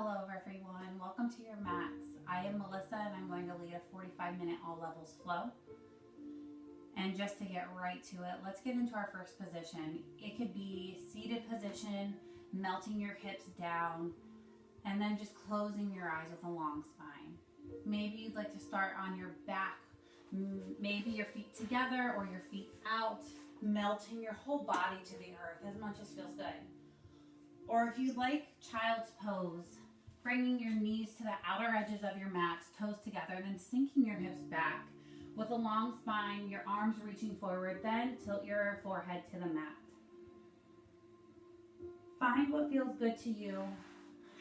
Hello everyone, welcome to your mats. I am Melissa and I'm going to lead a 45-minute all levels flow. And just to get right to it, let's get into our first position. It could be seated position, melting your hips down, and then just closing your eyes with a long spine. Maybe you'd like to start on your back, maybe your feet together or your feet out, melting your whole body to the earth as much as feels good. Or if you like child's pose, bringing your knees to the outer edges of your mats, toes together, then sinking your hips back with a long spine, your arms reaching forward, then tilt your forehead to the mat. Find what feels good to you,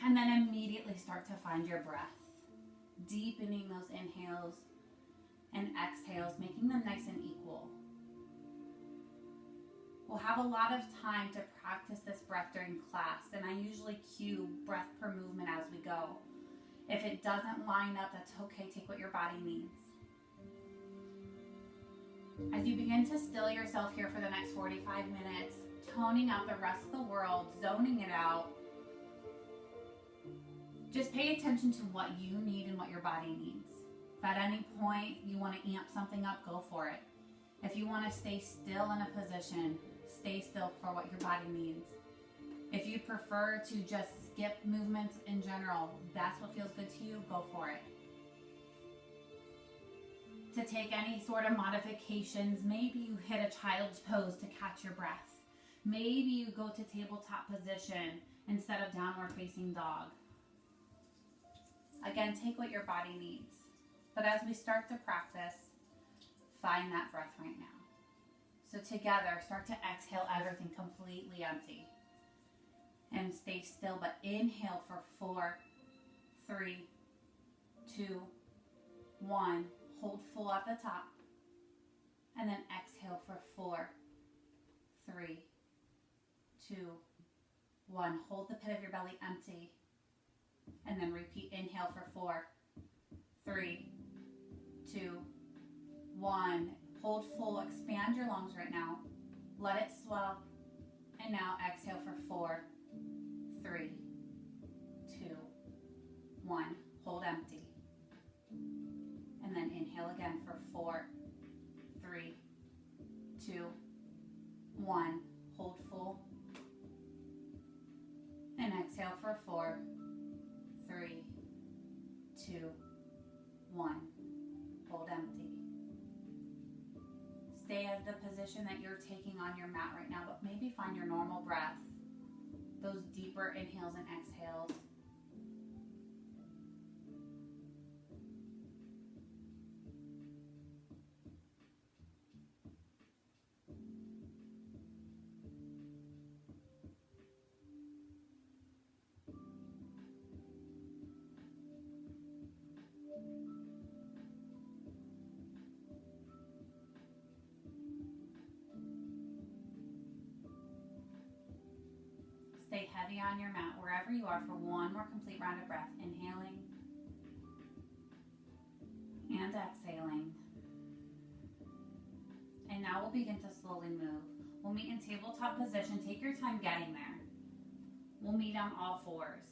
and then immediately start to find your breath. Deepening those inhales and exhales, making them nice and equal. We'll have a lot of time to practice this breath during class, and I usually cue breath per movement as we go. If it doesn't line up, that's okay. Take what your body needs. As you begin to still yourself here for the next 45 minutes, toning out the rest of the world, zoning it out, just pay attention to what you need and what your body needs. If at any point you want to amp something up, go for it. If you want to stay still in a position, stay still for what your body needs. If you prefer to just skip movements in general, that's what feels good to you, go for it. To take any sort of modifications, maybe you hit a child's pose to catch your breath. Maybe you go to tabletop position instead of downward facing dog. Again, take what your body needs. But as we start to practice, find that breath right now. So together, start to exhale everything completely empty. And stay still, but inhale for 4, 3, 2, 1. Hold full at the top. And then exhale for 4, 3, 2, 1. Hold the pit of your belly empty. And then repeat, inhale for 4, 3, 2, 1. Hold full, expand your lungs right now. Let it swell. And now exhale for 4, 3, 2, 1. Hold empty. And then inhale again for 4, 3, 2, 1. Hold full. And exhale for 4, 3, 2, 1. Hold empty. Stay at the position that you're taking on your mat right now, but maybe find your normal breath. Those deeper inhales and exhales. Stay heavy on your mat wherever you are for one more complete round of breath. Inhaling and exhaling. And now we'll begin to slowly move. We'll meet in tabletop position. Take your time getting there. We'll meet on all fours.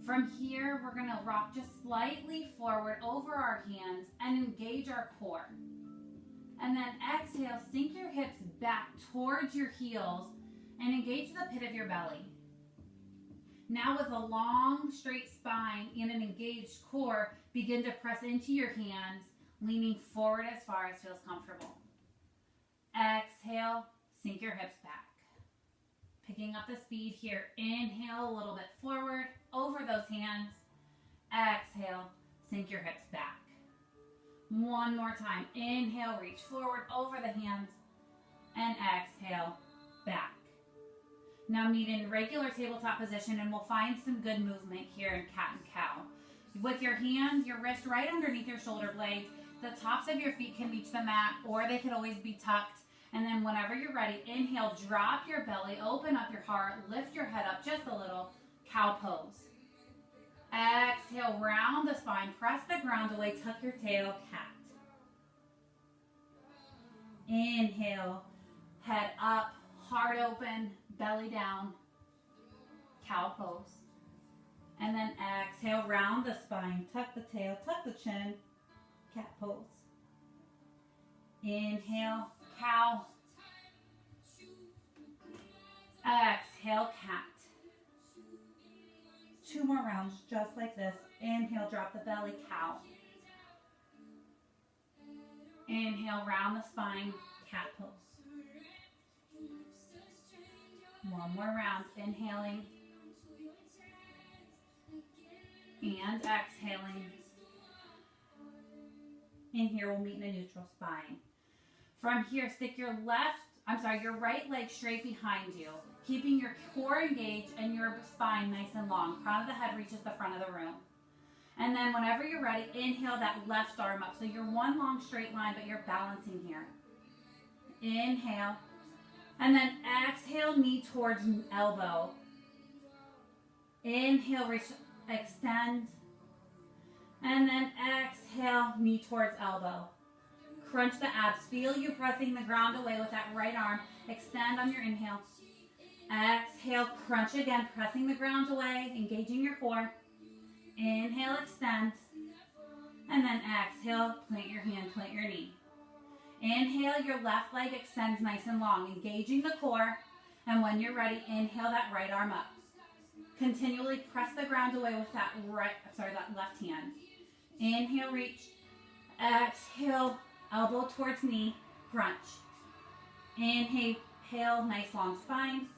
From here, we're going to rock just slightly forward over our hands and engage our core. And then exhale, sink your hips back towards your heels and engage the pit of your belly. Now with a long, straight spine and an engaged core, begin to press into your hands, leaning forward as far as feels comfortable. Exhale, sink your hips back. Picking up the speed here. Inhale a little bit forward, over those hands. Exhale, sink your hips back. One more time. Inhale, reach forward, over the hands. And exhale, back. Now meet in regular tabletop position, and we'll find some good movement here in cat and cow. With your hands, your wrist right underneath your shoulder blades, the tops of your feet can reach the mat, or they could always be tucked. And then whenever you're ready, inhale, drop your belly, open up your heart, lift your head up just a little, cow pose. Exhale, round the spine, press the ground away, tuck your tail, cat. Inhale, head up, heart open, belly down, cow pose. And then exhale, round the spine, tuck the tail, tuck the chin, cat pose. Inhale, cow. Exhale, cat. 2 more rounds, just like this. Inhale, drop the belly, cow. Inhale, round the spine, cat pose. 1 more round, inhaling and exhaling. And here we'll meet in a neutral spine. From here, stick your right leg straight behind you, keeping your core engaged and your spine nice and long. Crown of the head reaches the front of the room. And then whenever you're ready, inhale that left arm up. So you're one long straight line, but you're balancing here. Inhale. And then exhale, knee towards elbow. Inhale, reach, extend. And then exhale, knee towards elbow. Crunch the abs. Feel you pressing the ground away with that right arm. Extend on your inhale. Exhale, crunch again, pressing the ground away, engaging your core. Inhale, extend. And then exhale, plant your hand, plant your knee. Inhale, your left leg extends nice and long, engaging the core. And when you're ready, inhale that right arm up. Continually press the ground away with that left hand. Inhale, reach. Exhale, elbow towards knee, crunch. Inhale, nice long spine.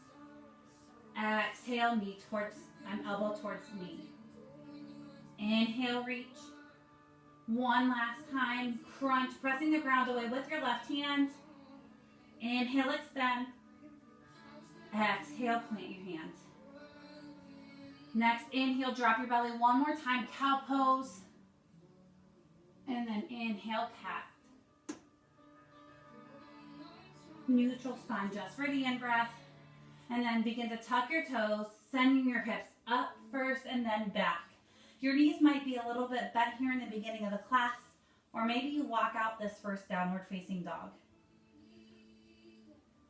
Exhale, elbow towards knee. Inhale, reach. One last time, crunch, pressing the ground away with your left hand. Inhale, extend. Exhale, plant your hand. Next, inhale, drop your belly one more time, cow pose. And then inhale, cat. Neutral spine just for the in-breath. And then begin to tuck your toes, sending your hips up first and then back. Your knees might be a little bit bent here in the beginning of the class, or maybe you walk out this first downward facing dog.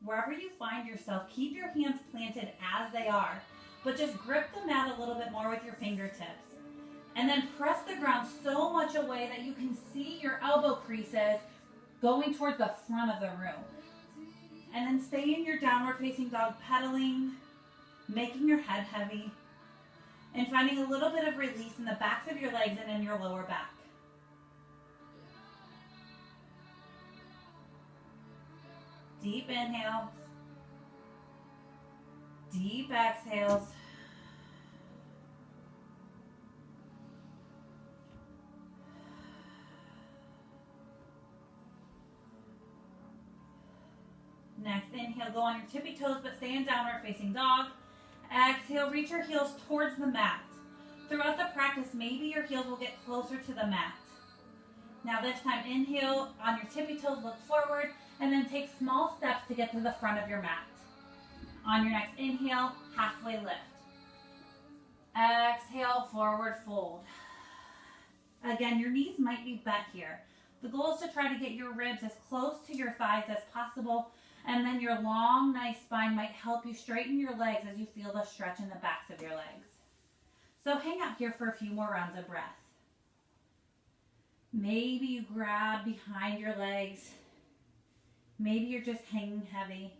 Wherever you find yourself, keep your hands planted as they are, but just grip the mat a little bit more with your fingertips. And then press the ground so much away that you can see your elbow creases going towards the front of the room. And then stay in your downward facing dog, pedaling, making your head heavy, and finding a little bit of release in the backs of your legs and in your lower back. Deep inhales, deep exhales. Next, inhale, go on your tippy toes, but stay in downward facing dog. Exhale, reach your heels towards the mat. Throughout the practice, maybe your heels will get closer to the mat. Now this time, inhale, on your tippy toes, look forward, and then take small steps to get to the front of your mat. On your next inhale, halfway lift. Exhale, forward fold. Again, your knees might be bent here. The goal is to try to get your ribs as close to your thighs as possible, and then your long, nice spine might help you straighten your legs as you feel the stretch in the backs of your legs. So hang out here for a few more rounds of breath. Maybe you grab behind your legs. Maybe you're just hanging heavy.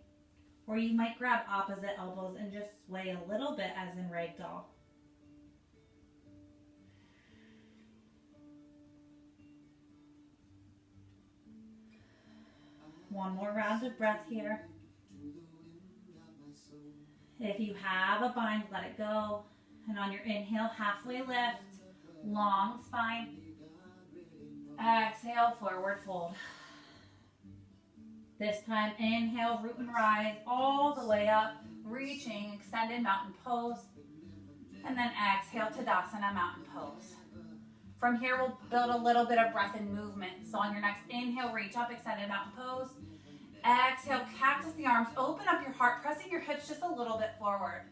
Or you might grab opposite elbows and just sway a little bit as in ragdoll. One more round of breath here. If you have a bind, let it go. And on your inhale, halfway lift, long spine. Exhale, forward fold. This time, inhale, root and rise all the way up, reaching, extended mountain pose. And then exhale, Tadasana, mountain pose. From here, we'll build a little bit of breath and movement. So on your next inhale, reach up, extended mountain pose. Exhale, cactus the arms, open up your heart, pressing your hips just a little bit forward.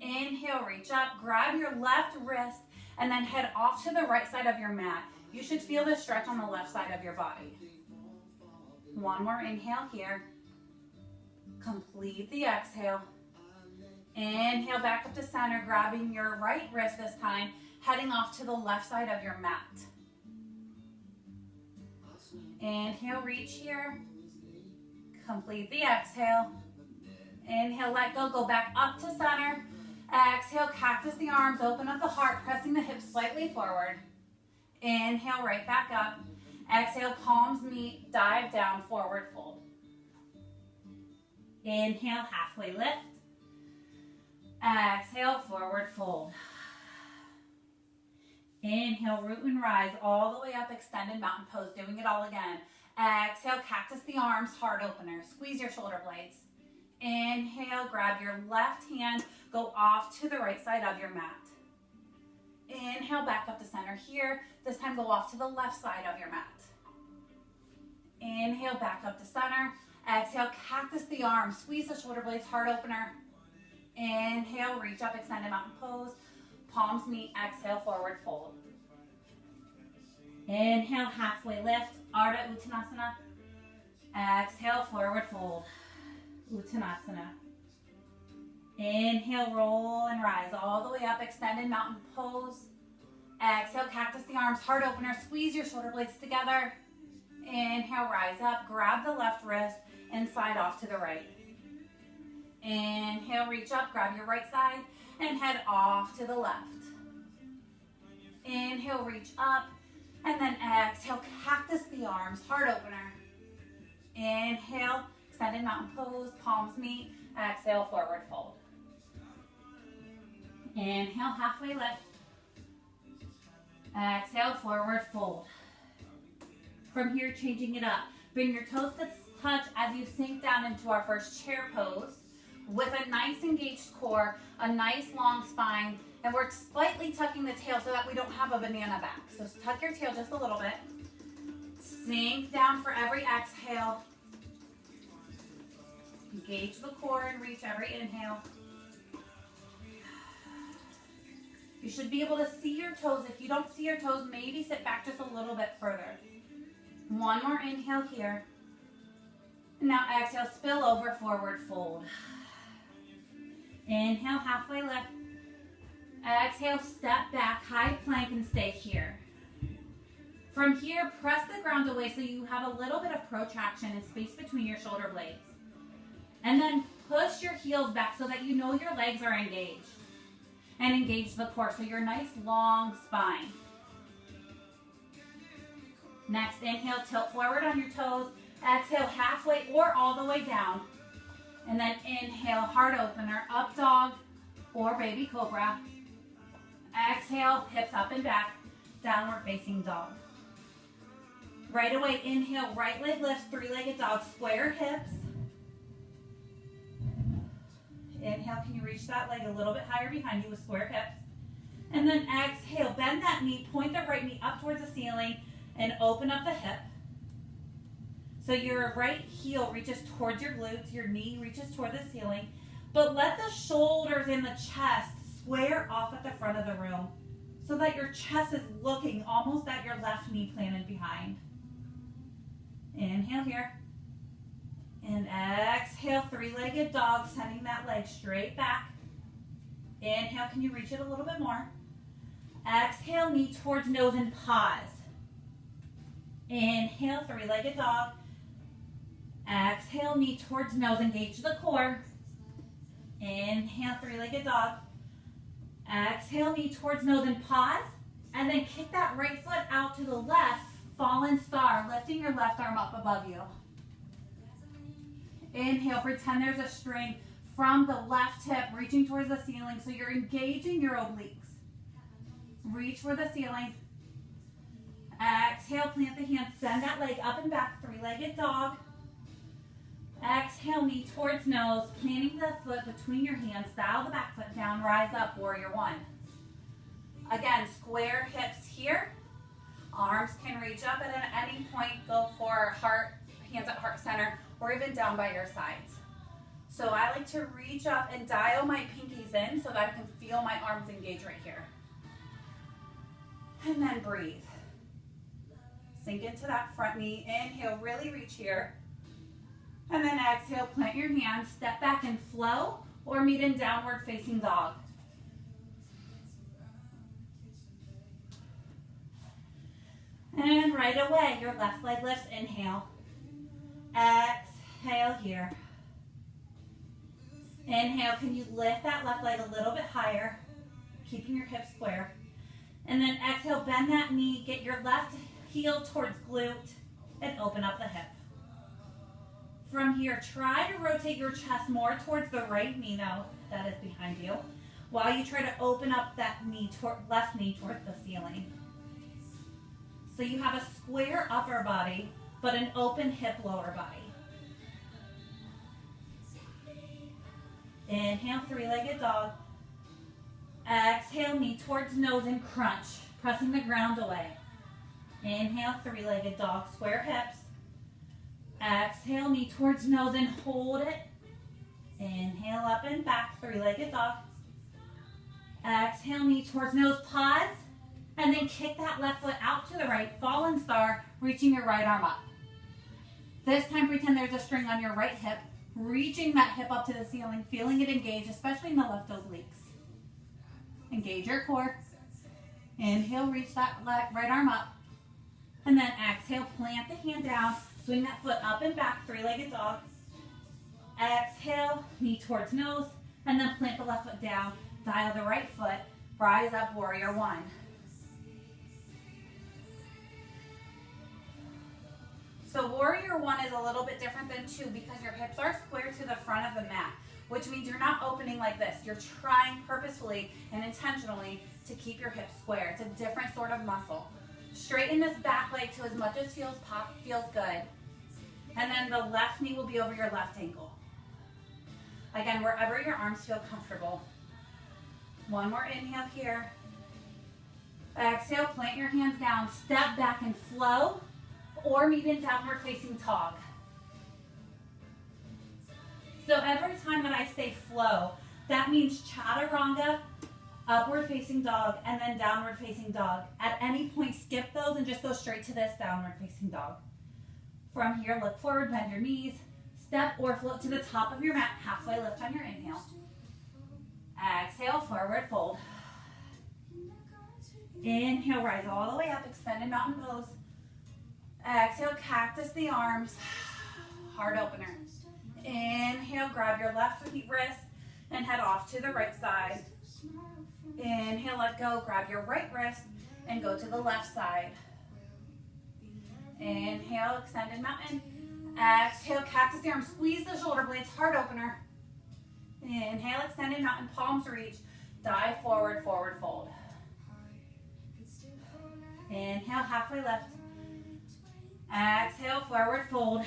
Inhale, reach up, grab your left wrist, and then head off to the right side of your mat. You should feel the stretch on the left side of your body. One more inhale here. Complete the exhale. Inhale back up to center, grabbing your right wrist this time, heading off to the left side of your mat. Inhale, reach here. Complete the exhale. Inhale, let go, go back up to center. Exhale, cactus the arms, open up the heart, pressing the hips slightly forward. Inhale, right back up. Exhale, palms meet, dive down, forward fold. Inhale, halfway lift. Exhale, forward fold. Inhale, root and rise all the way up, extended mountain pose, doing it all again. Exhale, cactus the arms, heart opener. Squeeze your shoulder blades. Inhale, grab your left hand, go off to the right side of your mat. Inhale, back up to center here. This time go off to the left side of your mat. Inhale, back up to center. Exhale, cactus the arms, squeeze the shoulder blades, heart opener. Inhale, reach up, extended mountain pose. Palms meet, exhale, forward fold. Inhale, halfway lift, Ardha Uttanasana. Exhale, forward fold, Uttanasana. Inhale, roll and rise all the way up, extended mountain pose. Exhale, cactus the arms, heart opener, squeeze your shoulder blades together. Inhale, rise up, grab the left wrist and slide off to the right. Inhale, reach up, grab your right side and head off to the left. Inhale, reach up, and then exhale, cactus the arms, heart opener. Inhale, extended mountain pose, palms meet, exhale, forward fold. Inhale, halfway lift. Exhale, forward fold. From here, changing it up. Bring your toes to touch as you sink down into our first chair pose with a nice engaged core, a nice long spine, and we're slightly tucking the tail so that we don't have a banana back. So tuck your tail just a little bit. Sink down for every exhale. Engage the core and reach every inhale. You should be able to see your toes. If you don't see your toes, maybe sit back just a little bit further. One more inhale here. Now exhale, spill over, forward fold. Inhale, halfway lift. Exhale, step back, high plank, and stay here. From here, press the ground away so you have a little bit of protraction and space between your shoulder blades. And then push your heels back so that you know your legs are engaged. And engage the core, so your nice long spine. Next, inhale, tilt forward on your toes. Exhale, halfway or all the way down. And then inhale, heart opener, up dog or baby cobra. Exhale, hips up and back, downward facing dog. Right away, inhale, right leg lifts, three-legged dog, square hips. Inhale, can you reach that leg a little bit higher behind you with square hips? And then exhale, bend that knee, point the right knee up towards the ceiling, and open up the hip. So your right heel reaches towards your glutes, your knee reaches toward the ceiling, but let the shoulders and the chest square off at the front of the room so that your chest is looking almost at your left knee planted behind. Inhale here. And exhale, three-legged dog, sending that leg straight back. Inhale, can you reach it a little bit more? Exhale, knee towards nose and pause. Inhale, three-legged dog. Exhale, knee towards nose, engage the core. Inhale, three-legged dog. Exhale, knee towards nose and pause. And then kick that right foot out to the left, fallen star, lifting your left arm up above you. Inhale, pretend there's a string from the left hip reaching towards the ceiling, so you're engaging your obliques. Reach for the ceiling. Exhale, plant the hands, send that leg up and back, three-legged dog. Exhale, knee towards nose, planting the foot between your hands, dial the back foot down, rise up, warrior one. Again, square hips here. Arms can reach up, and at any point go for heart, hands at heart center, or even down by your sides. So I like to reach up and dial my pinkies in so that I can feel my arms engage right here. And then breathe. Sink into that front knee. Inhale, really reach here. And then exhale, plant your hands, step back and flow, or meet in downward facing dog. And right away, your left leg lifts, inhale. Exhale here. Inhale, can you lift that left leg a little bit higher, keeping your hips square. And then exhale, bend that knee, get your left heel towards glute, and open up the hip. From here, try to rotate your chest more towards the right knee now, that is behind you, while you try to open up that knee, left knee towards the ceiling. So you have a square upper body, but an open hip lower body. Inhale, three-legged dog. Exhale, knee towards nose and crunch, pressing the ground away. Inhale, three-legged dog, square hips. Exhale, knee towards nose and hold it. Inhale, up and back, three-legged dog. Exhale, knee towards nose, pause. And then kick that left foot out to the right, fallen star, reaching your right arm up. This time, pretend there's a string on your right hip, reaching that hip up to the ceiling, feeling it engage, especially in the left obliques. Engage your core. Inhale, reach that right arm up. And then exhale, plant the hand down, swing that foot up and back, three-legged dog. Exhale, knee towards nose, and then plant the left foot down, dial the right foot, rise up, warrior one. So warrior one is a little bit different than two because your hips are square to the front of the mat, which means you're not opening like this. You're trying purposefully and intentionally to keep your hips square. It's a different sort of muscle. Straighten this back leg to as much as feels good. And then the left knee will be over your left ankle. Again, wherever your arms feel comfortable. One more inhale here. Exhale, plant your hands down, step back and flow, or meet in downward facing dog. So every time that I say flow, that means chaturanga, upward facing dog, and then downward facing dog. At any point, skip those and just go straight to this downward facing dog. From here, look forward, bend your knees, step or float to the top of your mat, halfway lift on your inhale. Exhale, forward fold. Inhale, rise all the way up, extended mountain pose. Exhale, cactus the arms, heart opener. Inhale, grab your left wrist and head off to the right side. Inhale, let go, grab your right wrist and go to the left side. Inhale, extended mountain. Exhale, cactus the arms, squeeze the shoulder blades, heart opener. Inhale, extended mountain, palms reach, dive forward, forward fold. Inhale, halfway lift. Exhale, forward fold.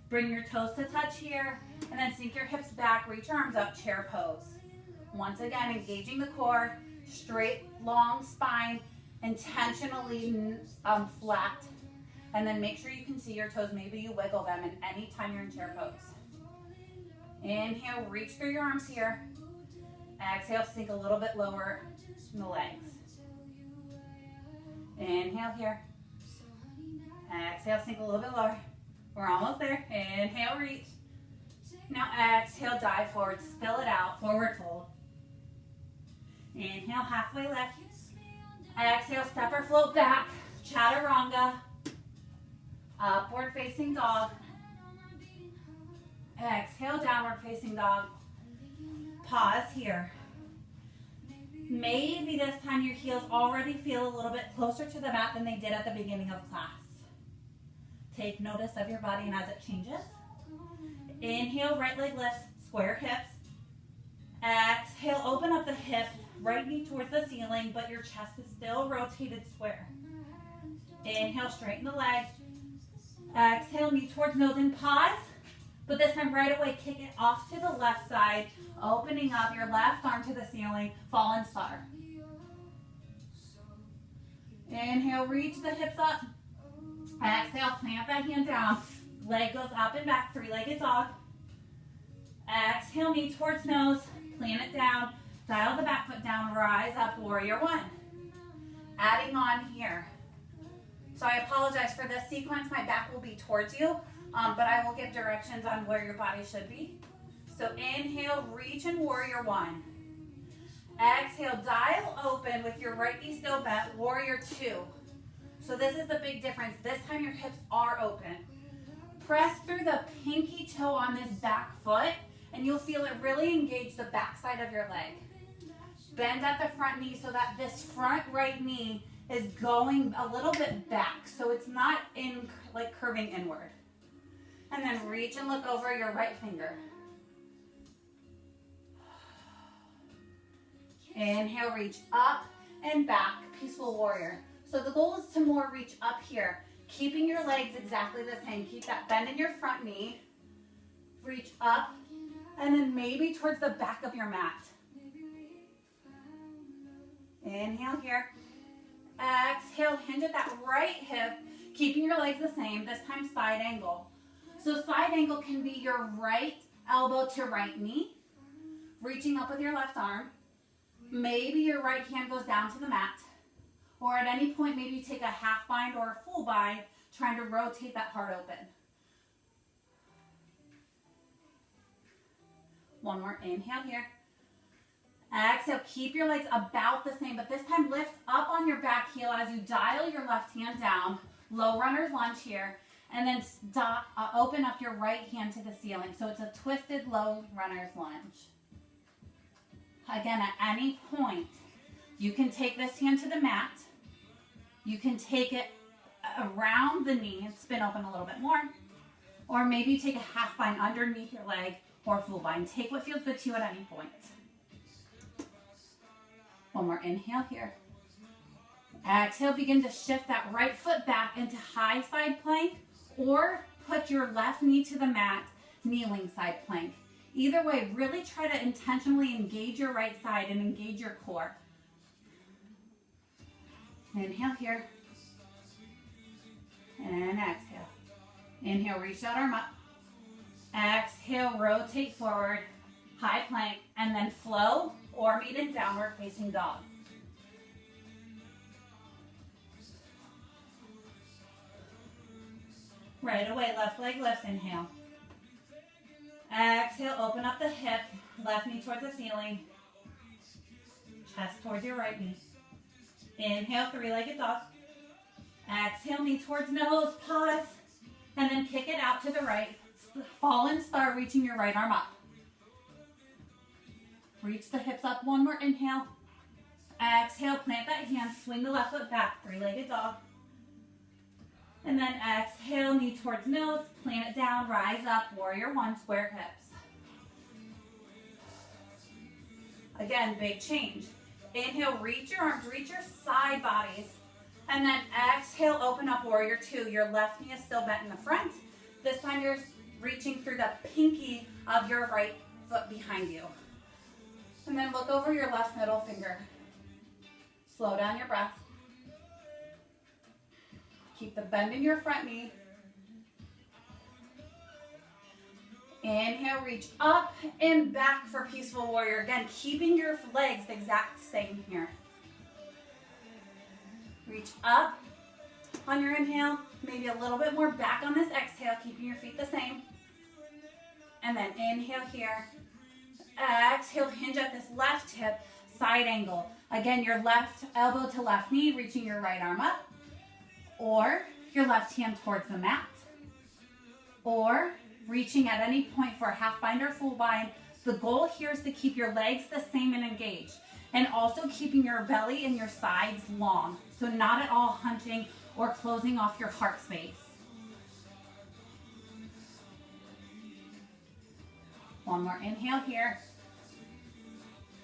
Bring your toes to touch here, and then sink your hips back, reach your arms up, chair pose. Once again, engaging the core, straight, long spine, intentionally flat. And then make sure you can see your toes, maybe you wiggle them, and anytime you're in chair pose. Inhale, reach through your arms here. Exhale, sink a little bit lower in the legs. Inhale here. Exhale, sink a little bit lower. We're almost there. Inhale, reach. Now exhale, dive forward, spill it out, forward fold. Inhale, halfway lift. Exhale, step or float back, chaturanga. Upward facing dog. Exhale, downward facing dog. Pause here. Maybe this time your heels already feel a little bit closer to the mat than they did at the beginning of class. Take notice of your body and as it changes. Inhale, right leg lifts, square hips. Exhale, open up the hip, right knee towards the ceiling, but your chest is still rotated square. Inhale, straighten the leg. Exhale, knee towards nose and pause. But this time right away, kick it off to the left side, opening up your left arm to the ceiling, fallen star. Inhale, reach the hips up. Exhale, plant that hand down. Leg goes up and back, three-legged dog. Exhale, knee towards nose, plant it down, dial the back foot down, rise up, warrior one. Adding on here. So I apologize for this sequence, my back will be towards you, but I will give directions on where your body should be. So inhale, reach in warrior one. Exhale, dial open with your right knee still bent, warrior two. So this is the big difference. This time your hips are open. Press through the pinky toe on this back foot, and you'll feel it really engage the back side of your leg. Bend at the front knee so that this front right knee is going a little bit back, so it's not in like curving inward. And then reach and look over your right finger. Inhale, reach up and back, peaceful warrior. So the goal is to more reach up here, keeping your legs exactly the same. Keep that bend in your front knee. Reach up, and then maybe towards the back of your mat. Inhale here. Exhale, hinge at that right hip, keeping your legs the same, this time side angle. So side angle can be your right elbow to right knee, reaching up with your left arm. Maybe your right hand goes down to the mat. Or at any point, maybe you take a half bind or a full bind, trying to rotate that heart open. One more inhale here. Exhale, keep your legs about the same, but this time lift up on your back heel as you dial your left hand down. Low runner's lunge here. And then stop, open up your right hand to the ceiling. So it's a twisted low runner's lunge. Again, at any point, you can take this hand to the mat. You can take it around the knee and spin open a little bit more. Or maybe you take a half bind underneath your leg or full bind. Take what feels good to you at any point. One more inhale here. Exhale, begin to shift that right foot back into high side plank or put your left knee to the mat, kneeling side plank. Either way, really try to intentionally engage your right side and engage your core. Inhale here. And exhale. Inhale, reach that arm up. Exhale, rotate forward, high plank, and then flow or meet in downward facing dog. Right away, left leg lifts, inhale. Exhale, open up the hip, left knee towards the ceiling. Chest towards your right knee. Inhale, three-legged dog. Exhale, knee towards nose, pause, and then kick it out to the right. Fallen star, reaching your right arm up. Reach the hips up, one more inhale. Exhale, plant that hand, swing the left foot back, three-legged dog. And then exhale, knee towards nose, plant it down, rise up, warrior one, square hips. Again, big change. Inhale, reach your arms, reach your side bodies. And then exhale, open up, warrior two. Your left knee is still bent in the front. This time you're reaching through the pinky of your right foot behind you. And then look over your left middle finger. Slow down your breath. Keep the bend in your front knee. Inhale, reach up and back for peaceful warrior. Again, keeping your legs the exact same here. Reach up on your inhale, maybe a little bit more back on this exhale, keeping your feet the same. And then inhale here. Exhale, hinge at this left hip, side angle. Again, your left elbow to left knee, reaching your right arm up. Or your left hand towards the mat. Or reaching at any point for a half bind or full bind. The goal here is to keep your legs the same and engaged. And also keeping your belly and your sides long. So not at all hunching or closing off your heart space. One more inhale here.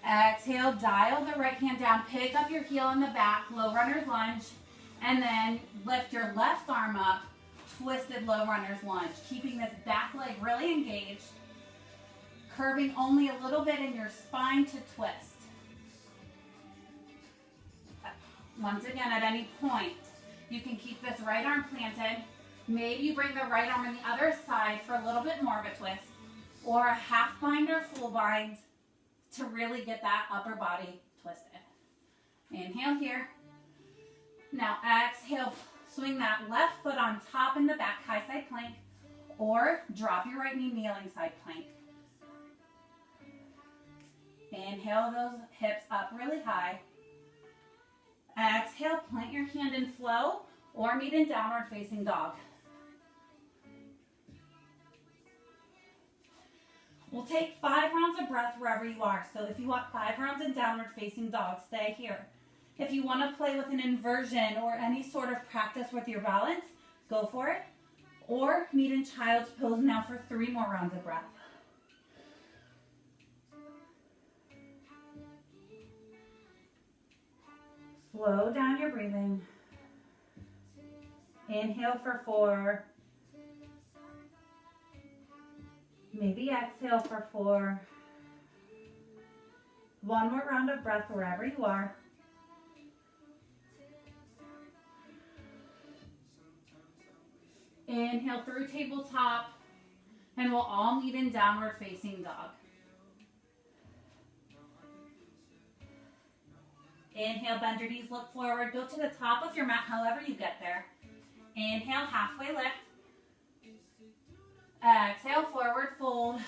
Exhale, dial the right hand down. Pick up your heel in the back, low runner's lunge. And then lift your left arm up, twisted low runner's lunge. Keeping this back leg really engaged. Curving only a little bit in your spine to twist. Once again, at any point, you can keep this right arm planted. Maybe you bring the right arm on the other side for a little bit more of a twist. Or a half bind or full bind to really get that upper body twisted. Inhale here. Now exhale, swing that left foot on top in the back, high side plank, or drop your right knee, kneeling side plank. Inhale those hips up really high. Exhale, plant your hand in flow or meet in downward facing dog. We'll take 5 rounds of breath wherever you are. So if you want 5 rounds in downward facing dog, stay here. If you want to play with an inversion or any sort of practice with your balance, go for it. Or meet in child's pose now for 3 more rounds of breath. Slow down your breathing. Inhale for 4. Maybe exhale for 4. 1 more round of breath wherever you are. Inhale through tabletop, and we'll all meet in downward facing dog. Inhale, bend your knees, look forward, go to the top of your mat however you get there. Inhale, halfway lift. Exhale, forward fold.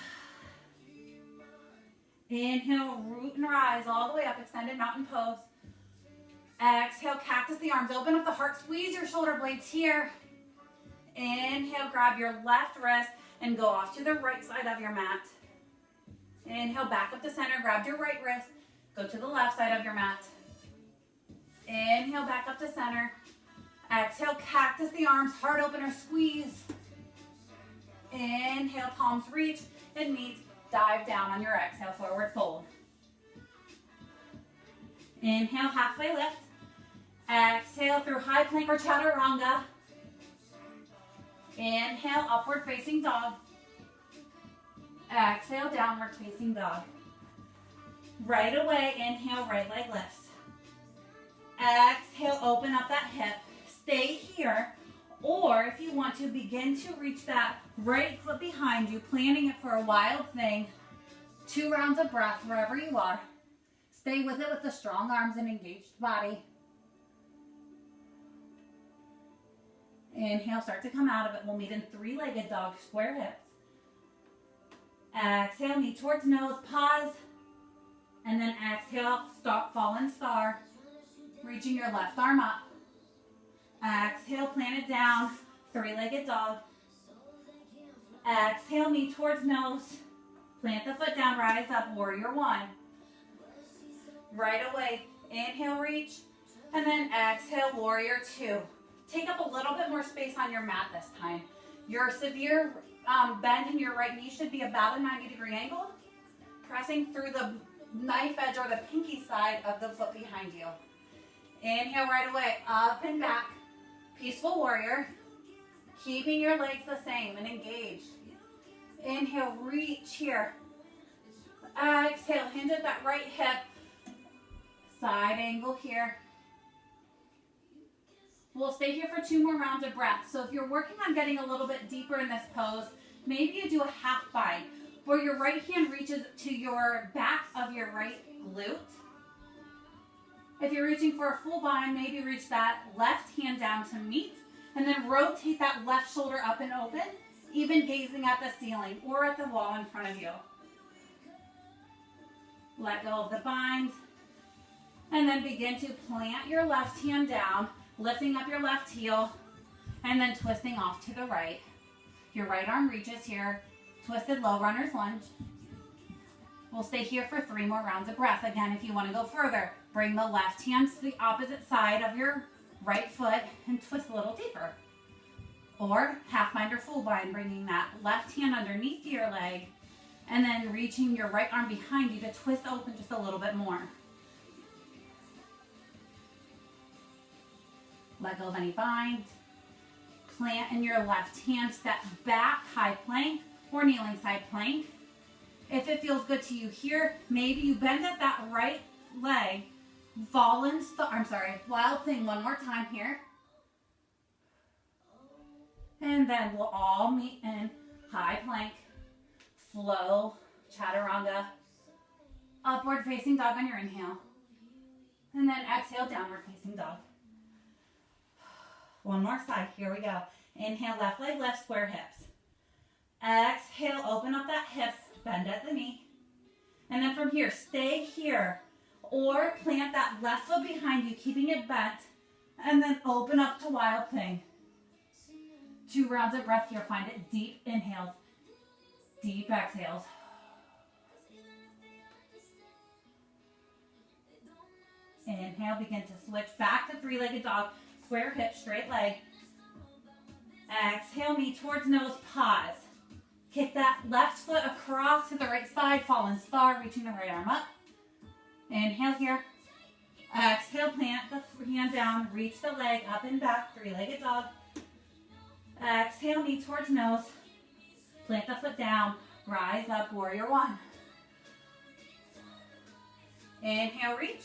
Inhale, root and rise all the way up, extended mountain pose. Exhale, cactus the arms, open up the heart, squeeze your shoulder blades here. Inhale, grab your left wrist and go off to the right side of your mat. Inhale, back up to center, grab your right wrist, go to the left side of your mat. Inhale, back up to center. Exhale, cactus the arms, heart opener, squeeze. Inhale, palms reach and meet, dive down on your exhale, forward fold. Inhale, halfway lift. Exhale through high plank or chaturanga. Inhale, upward facing dog. Exhale, downward facing dog. Right away, inhale, right leg lifts. Exhale, open up that hip. Stay here. Or if you want to, begin to reach that right foot behind you, planning it for a wild thing. 2 rounds of breath wherever you are. Stay with it with the strong arms and engaged body. Inhale, start to come out of it. We'll meet in 3-legged dog, square hips. Exhale, knee towards nose, pause. And then exhale, stop, fallen star. Reaching your left arm up. Exhale, plant it down, 3-legged dog. Exhale, knee towards nose. Plant the foot down, rise up, warrior 1. Right away, inhale, reach. And then exhale, warrior 2. Take up a little bit more space on your mat this time. Your severe bend in your right knee should be about a 90-degree angle, pressing through the knife edge or the pinky side of the foot behind you. Inhale right away, up and back, peaceful warrior, keeping your legs the same and engaged. Inhale, reach here. Exhale, hinge at that right hip, side angle here. We'll stay here for 2 more rounds of breath. So if you're working on getting a little bit deeper in this pose, maybe you do a half bind where your right hand reaches to your back of your right glute. If you're reaching for a full bind, maybe reach that left hand down to meet and then rotate that left shoulder up and open, even gazing at the ceiling or at the wall in front of you. Let go of the bind and then begin to plant your left hand down, lifting up your left heel, and then twisting off to the right. Your right arm reaches here, twisted low runner's lunge. We'll stay here for 3 more rounds of breath. Again, if you want to go further, bring the left hand to the opposite side of your right foot and twist a little deeper. Or half bind or full bind, bringing that left hand underneath your leg and then reaching your right arm behind you to twist open just a little bit more. Let go of any bind. Plant in your left hand, step back, high plank or kneeling side plank. If it feels good to you here, maybe you bend at that right leg, wild thing 1 more time here. And then we'll all meet in high plank, flow, chaturanga, upward facing dog on your inhale. And then exhale, downward facing dog. 1 more side, here we go. Inhale, left leg left, square hips. Exhale, open up that hip, bend at the knee. And then from here, stay here. Or plant that left foot behind you, keeping it bent. And then open up to Wild Thing. 2 rounds of breath here. Find it deep inhales, deep exhales. Inhale, begin to switch back to 3-legged dog. Square hip, straight leg. Exhale, knee towards nose, pause. Kick that left foot across to the right side, fallen star, reaching the right arm up. Inhale here. Exhale, plant the hand down, reach the leg up and back, 3-legged dog. Exhale, knee towards nose. Plant the foot down, rise up, warrior 1. Inhale, reach.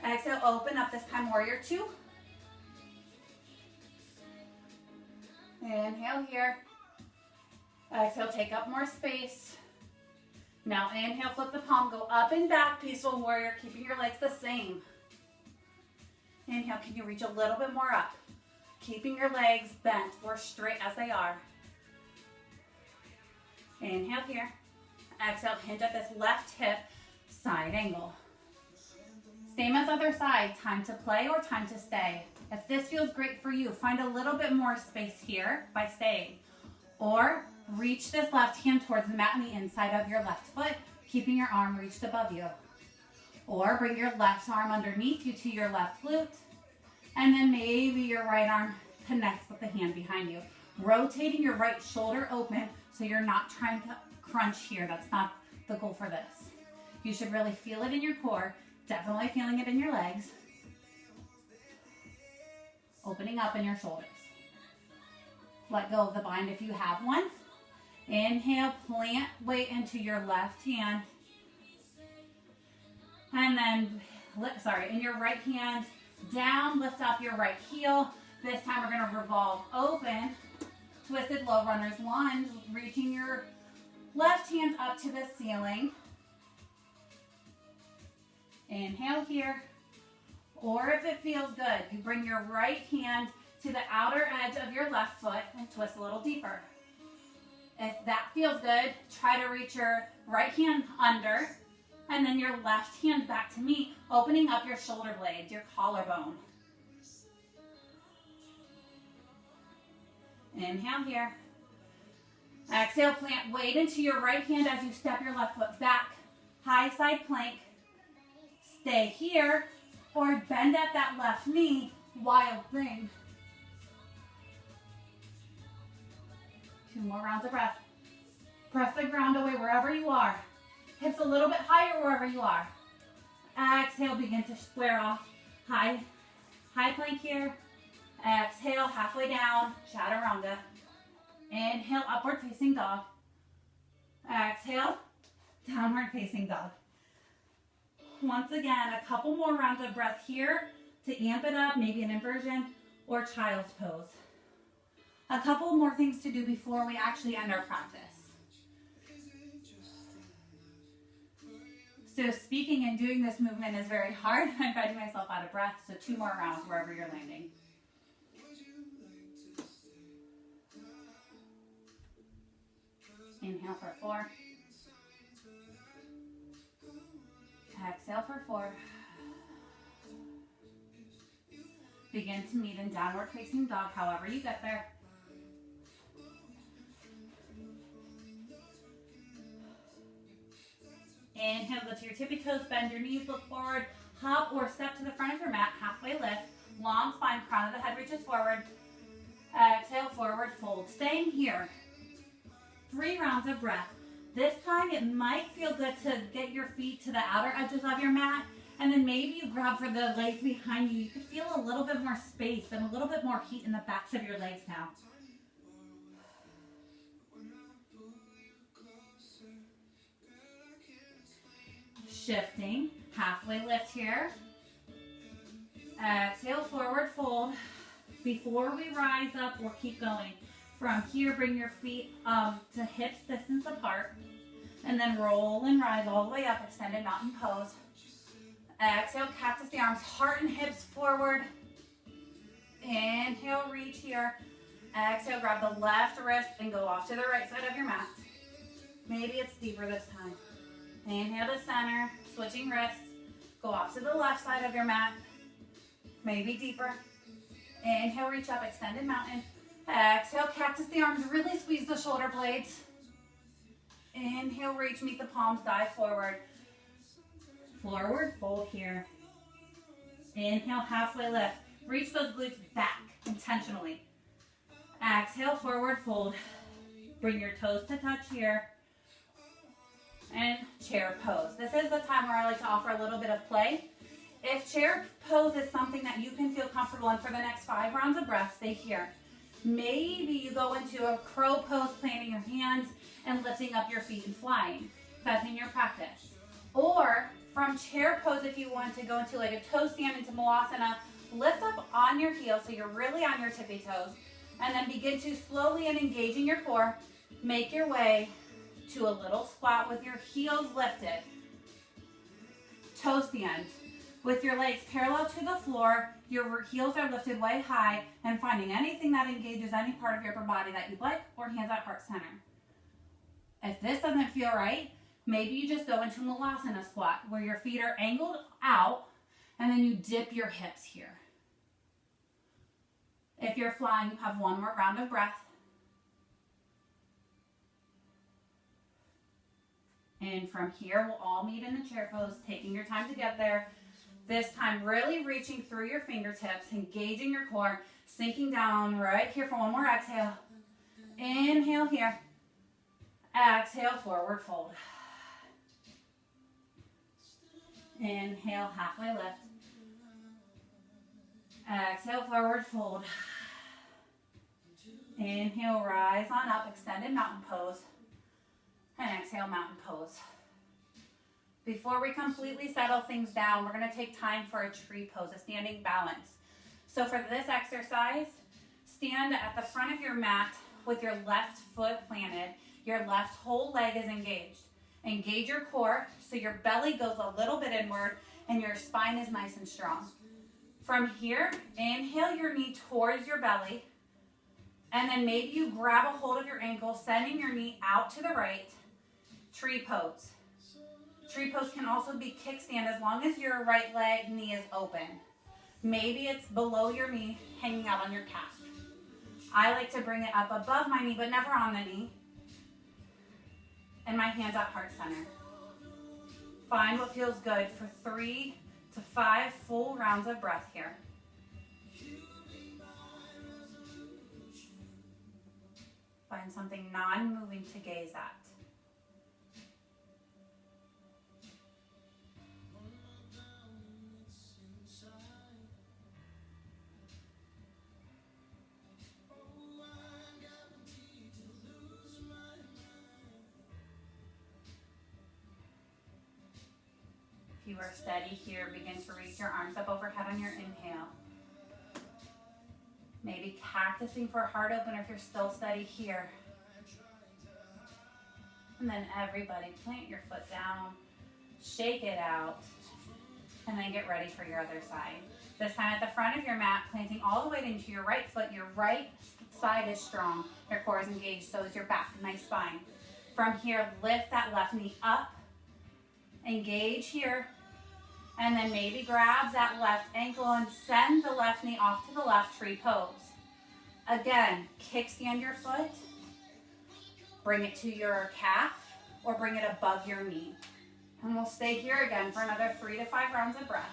Exhale, open up, this time warrior 2. Inhale here. Exhale, take up more space. Now inhale, flip the palm, go up and back, peaceful warrior, keeping your legs the same. Inhale, can you reach a little bit more up? Keeping your legs bent or straight as they are. Inhale here. Exhale, hinge at this left hip, side angle. Same as other side, time to play or time to stay. If this feels great for you, find a little bit more space here by staying. Or reach this left hand towards the mat on the inside of your left foot, keeping your arm reached above you. Or bring your left arm underneath you to your left glute, and then maybe your right arm connects with the hand behind you. Rotating your right shoulder open so you're not trying to crunch here. That's not the goal for this. You should really feel it in your core, definitely feeling it in your legs. Opening up in your shoulders. Let go of the bind if you have one. Inhale, plant weight into your left hand. And then, in your right hand, down, lift up your right heel. This time we're gonna revolve open. Twisted low runner's lunge, reaching your left hand up to the ceiling. Inhale here. Or if it feels good, you bring your right hand to the outer edge of your left foot and twist a little deeper. If that feels good, try to reach your right hand under and then your left hand back to meet, opening up your shoulder blade, your collarbone. Inhale here. Exhale, plant weight into your right hand as you step your left foot back. High side plank. Stay here or bend at that left knee, Wild Thing. 2 more rounds of breath. Press the ground away wherever you are. Hips a little bit higher wherever you are. Exhale, begin to square off. High plank here. Exhale, halfway down, chaturanga. Inhale, upward facing dog. Exhale, downward facing dog. Once again, a couple more rounds of breath here to amp it up, maybe an inversion or child's pose. A couple more things to do before we actually end our practice. So speaking and doing this movement is very hard. I'm finding myself out of breath, so 2 more rounds wherever you're landing. Inhale for 4. Exhale for 4. Begin to meet in downward facing dog, however you get there. Inhale, go to your tippy toes, bend your knees, look forward, hop or step to the front of your mat, halfway lift, long spine, crown of the head reaches forward. Exhale, forward fold. Staying here. 3 rounds of breath. This time it might feel good to get your feet to the outer edges of your mat, and then maybe you grab for the legs behind you. You could feel a little bit more space and a little bit more heat in the backs of your legs now. Shifting, halfway lift here. Exhale, forward fold. Before we rise up, we'll keep going. From here, bring your feet to hips distance apart. And then roll and rise all the way up, extended mountain pose. Exhale, cactus the arms, heart and hips forward. Inhale, reach here. Exhale, grab the left wrist and go off to the right side of your mat. Maybe it's deeper this time. Inhale to center, switching wrists. Go off to the left side of your mat, maybe deeper. Inhale, reach up, extended mountain. Exhale, cactus the arms, really squeeze the shoulder blades. Inhale, reach, meet the palms, dive forward. Forward fold here. Inhale, halfway lift. Reach those glutes back intentionally. Exhale, forward fold. Bring your toes to touch here. And chair pose. This is the time where I like to offer a little bit of play. If chair pose is something that you can feel comfortable in for the next 5 rounds of breath, stay here. Maybe you go into a crow pose, planting your hands and lifting up your feet and flying. That's in your practice. Or from chair pose, if you want to go into like a toe stand into Malasana, lift up on your heels so you're really on your tippy toes. And then begin to slowly and engaging your core, make your way to a little squat with your heels lifted. Toe stand. With your legs parallel to the floor, your heels are lifted way high, and finding anything that engages any part of your upper body that you'd like, or hands at heart center. If this doesn't feel right, maybe you just go into Malasana squat, where your feet are angled out, and then you dip your hips here. If you're flying, you have one more round of breath. And from here, we'll all meet in the chair pose, taking your time to get there. This time, really reaching through your fingertips, engaging your core, sinking down right here for one more exhale. Inhale here. Exhale, forward fold. Inhale, halfway lift. Exhale, forward fold. Inhale, rise on up, extended mountain pose. And exhale, mountain pose. Before we completely settle things down, we're going to take time for a tree pose, a standing balance. So for this exercise, stand at the front of your mat with your left foot planted. Your left whole leg is engaged. Engage your core so your belly goes a little bit inward and your spine is nice and strong. From here, inhale your knee towards your belly. And then maybe you grab a hold of your ankle, sending your knee out to the right. Tree pose. Tree pose can also be kickstand as long as your right leg knee is open. Maybe it's below your knee, hanging out on your calf. I like to bring it up above my knee, but never on the knee. And my hands at heart center. Find what feels good for 3 to 5 full rounds of breath here. Find something non-moving to gaze at. If you are steady here, begin to reach your arms up overhead on your inhale. Maybe cactusing for a heart opener if you're still steady here. And then everybody plant your foot down, shake it out, and then get ready for your other side. This time at the front of your mat, planting all the way into your right foot. Your right side is strong. Your core is engaged, so is your back. Nice spine. From here, lift that left knee up. Engage here. And then maybe grab that left ankle and send the left knee off to the left, tree pose. Again, kickstand your foot. Bring it to your calf or bring it above your knee. And we'll stay here again for another 3 to 5 rounds of breath.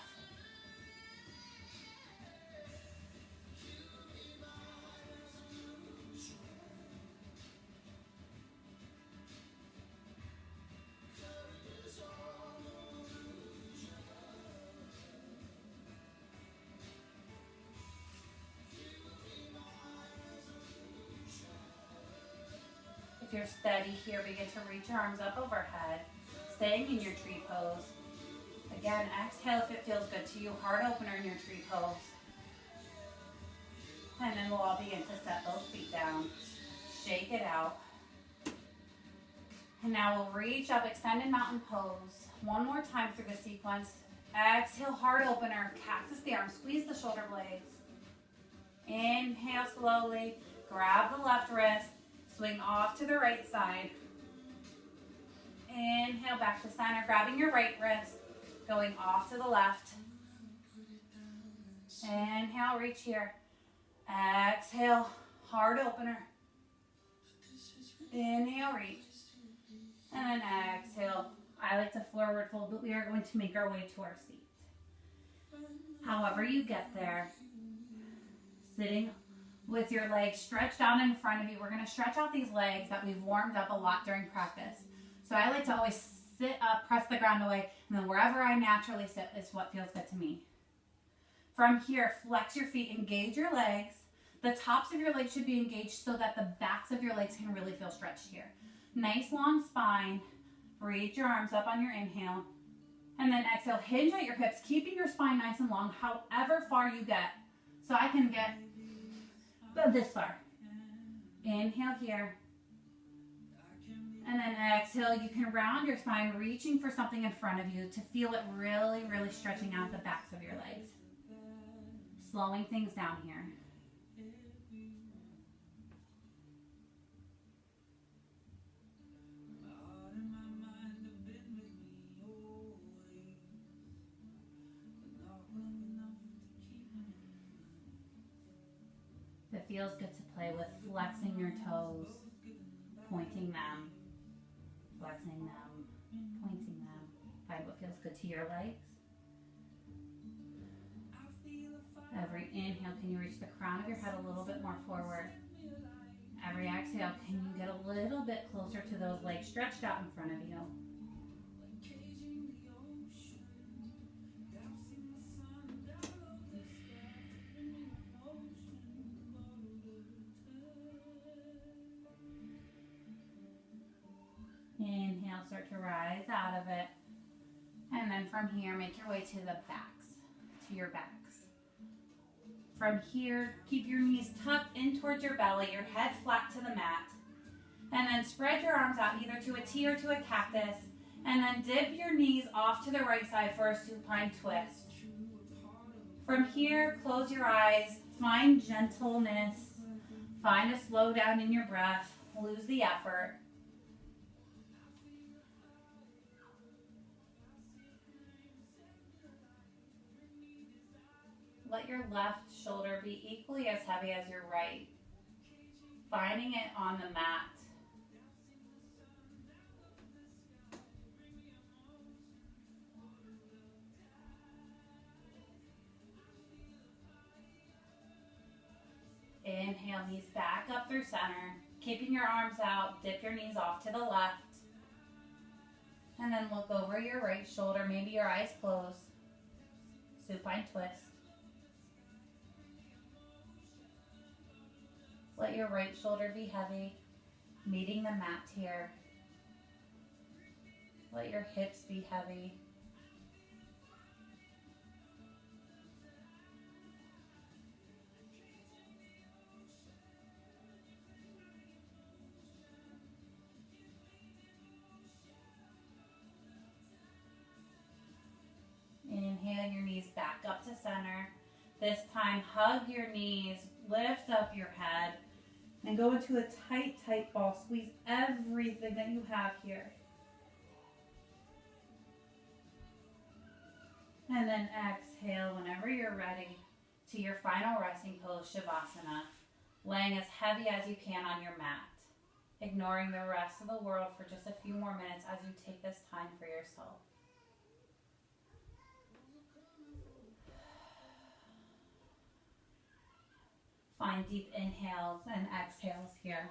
If you're steady here, begin to reach your arms up overhead, staying in your tree pose. Again, exhale if it feels good to you. Heart opener in your tree pose. And then we'll all begin to set both feet down. Shake it out. And now we'll reach up, extended mountain pose. One more time through the sequence. Exhale, heart opener, cactus the arms, squeeze the shoulder blades. Inhale slowly, grab the left wrist. Swing off to the right side. Inhale, Inhale back to center, grabbing your right wrist, going off to the left. Inhale, reach here. Exhale, heart opener. Inhale, reach. And then exhale. I like to forward fold, but we are going to make our way to our seat. However you get there, sitting with your legs stretched out in front of you. We're going to stretch out these legs that we've warmed up a lot during practice. So I like to always sit up, press the ground away, and then wherever I naturally sit is what feels good to me. From here, flex your feet, engage your legs. The tops of your legs should be engaged so that the backs of your legs can really feel stretched here. Nice long spine. Reach your arms up on your inhale. And then exhale, hinge at your hips, keeping your spine nice and long, however far you get. So I can get this far. Inhale here. And then exhale, you can round your spine, reaching for something in front of you to feel it really, really stretching out the backs of your legs. Slowing things down here. It feels good to play with flexing your toes, pointing them, flexing them, pointing them. Find what feels good to your legs. Every inhale, can you reach the crown of your head a little bit more forward? Every exhale, can you get a little bit closer to those legs stretched out in front of you? Inhale, start to rise out of it. And then from here, make your way to the backs, to your backs. From here, keep your knees tucked in towards your belly, your head flat to the mat. And then spread your arms out either to a T or to a cactus. And then dip your knees off to the right side for a supine twist. From here, close your eyes, find gentleness, find a slowdown in your breath, lose the effort. Let your left shoulder be equally as heavy as your right, finding it on the mat. Inhale, knees back up through center, keeping your arms out, dip your knees off to the left, and then look over your right shoulder, maybe your eyes closed, supine twist. Let your right shoulder be heavy, meeting the mat here. Let your hips be heavy. Inhale your knees back up to center. This time, hug your knees, lift up your head, and go into a tight, tight ball. Squeeze everything that you have here. And then exhale whenever you're ready to your final resting pose, Shavasana, laying as heavy as you can on your mat, ignoring the rest of the world for just a few more minutes as you take this time for yourself. Find deep inhales and exhales here.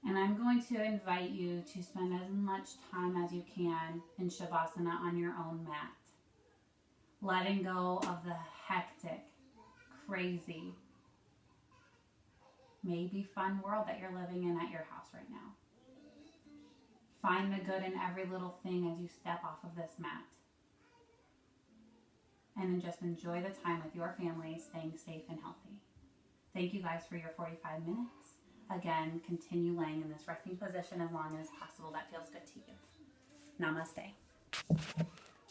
And I'm going to invite you to spend as much time as you can in Shavasana on your own mat. Letting go of the hectic, crazy, maybe fun world that you're living in at your house right now. Find the good in every little thing as you step off of this mat. And then just enjoy the time with your family, staying safe and healthy. Thank you guys for your 45 minutes. Again, continue laying in this resting position as long as possible. That feels good to you. Namaste.